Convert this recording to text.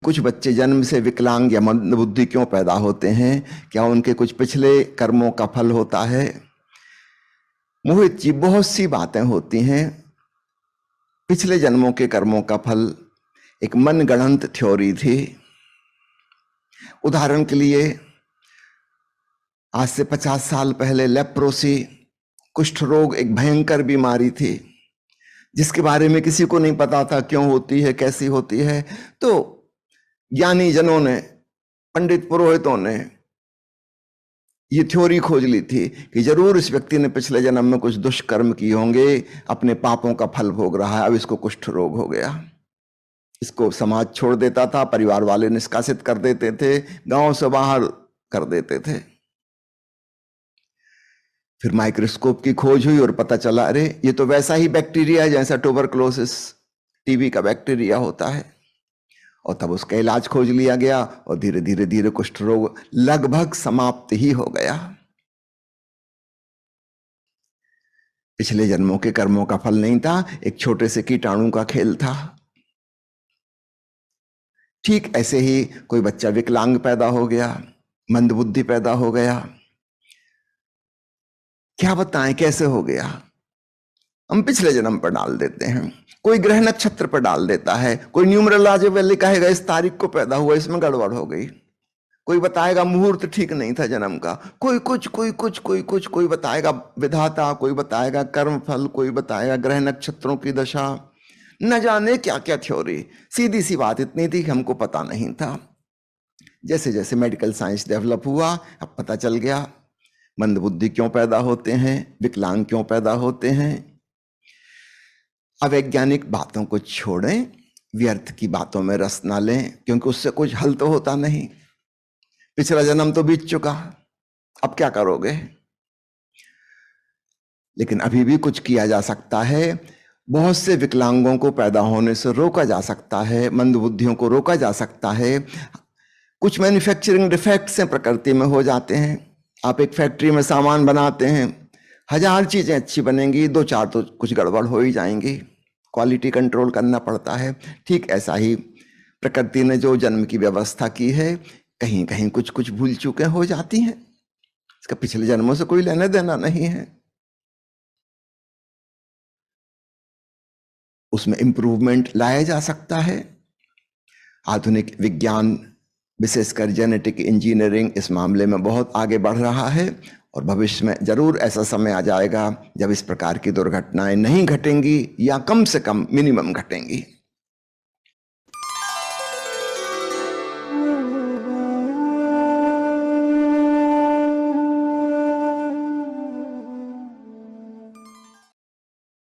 कुछ बच्चे जन्म से विकलांग या मंदबुद्धि क्यों पैदा होते हैं? क्या उनके कुछ पिछले कर्मों का फल होता है? मोहित जी, बहुत सी बातें होती हैं। पिछले जन्मों के कर्मों का फल एक मनगढ़ंत थ्योरी थी। उदाहरण के लिए, आज से 50 साल पहले लेप्रोसी, कुष्ठ रोग, एक भयंकर बीमारी थी जिसके बारे में किसी को नहीं पता था क्यों होती है, कैसी होती है। तो ज्ञानी जनों ने, पंडित पुरोहितों ने ये थ्योरी खोज ली थी कि जरूर इस व्यक्ति ने पिछले जन्म में कुछ दुष्कर्म किए होंगे, अपने पापों का फल भोग रहा है, अब इसको कुष्ठ रोग हो गया। इसको समाज छोड़ देता था, परिवार वाले निष्कासित कर देते थे, गांव से बाहर कर देते थे। फिर माइक्रोस्कोप की खोज हुई और पता चला, अरे ये तो वैसा ही बैक्टीरिया है जैसा ट्यूबरकुलोसिस, टीबी का बैक्टीरिया होता है। और तब उसका इलाज खोज लिया गया और धीरे धीरे धीरे कुष्ठ रोग लगभग समाप्त ही हो गया। पिछले जन्मों के कर्मों का फल नहीं था, एक छोटे से कीटाणु का खेल था। ठीक ऐसे ही कोई बच्चा विकलांग पैदा हो गया, मंदबुद्धि पैदा हो गया, क्या बताएं कैसे हो गया? हम पिछले जन्म पर डाल देते हैं, कोई ग्रह नक्षत्र पर डाल देता है, कोई न्यूमरोलॉजी वाले कहेगा इस तारीख को पैदा हुआ, इसमें गड़बड़ हो गई। कोई बताएगा मुहूर्त ठीक नहीं था जन्म का, कोई बताएगा विधाता, कोई बताएगा कर्म फल, कोई बताएगा ग्रह नक्षत्रों की दशा, न जाने क्या क्या थ्योरी। सीधी सी बात इतनी थी कि हमको पता नहीं था। जैसे जैसे मेडिकल साइंस डेवलप हुआ, अब पता चल गया मंदबुद्धि क्यों पैदा होते हैं, विकलांग क्यों पैदा होते हैं। अवैज्ञानिक बातों को छोड़ें, व्यर्थ की बातों में रस ना लें, क्योंकि उससे कुछ हल तो होता नहीं। पिछला जन्म तो बीत चुका, अब क्या करोगे? लेकिन अभी भी कुछ किया जा सकता है। बहुत से विकलांगों को पैदा होने से रोका जा सकता है, मंदबुद्धियों को रोका जा सकता है। कुछ मैन्युफैक्चरिंग डिफेक्ट्स हैं, प्रकृति में हो जाते हैं। आप एक फैक्ट्री में सामान बनाते हैं, 1000 चीजें अच्छी बनेंगी, 2-4 तो कुछ गड़बड़ हो ही जाएंगी, क्वालिटी कंट्रोल करना पड़ता है। ठीक ऐसा ही प्रकृति ने जो जन्म की व्यवस्था की है, कहीं कहीं कुछ कुछ भूल चूकें हो जाती हैं। इसका पिछले जन्मों से कोई लेना देना नहीं है। उसमें इंप्रूवमेंट लाया जा सकता है। आधुनिक विज्ञान, विशेषकर जेनेटिक इंजीनियरिंग, इस मामले में बहुत आगे बढ़ रहा है और भविष्य में जरूर ऐसा समय आ जाएगा जब इस प्रकार की दुर्घटनाएं नहीं घटेंगी या कम से कम मिनिमम घटेंगी।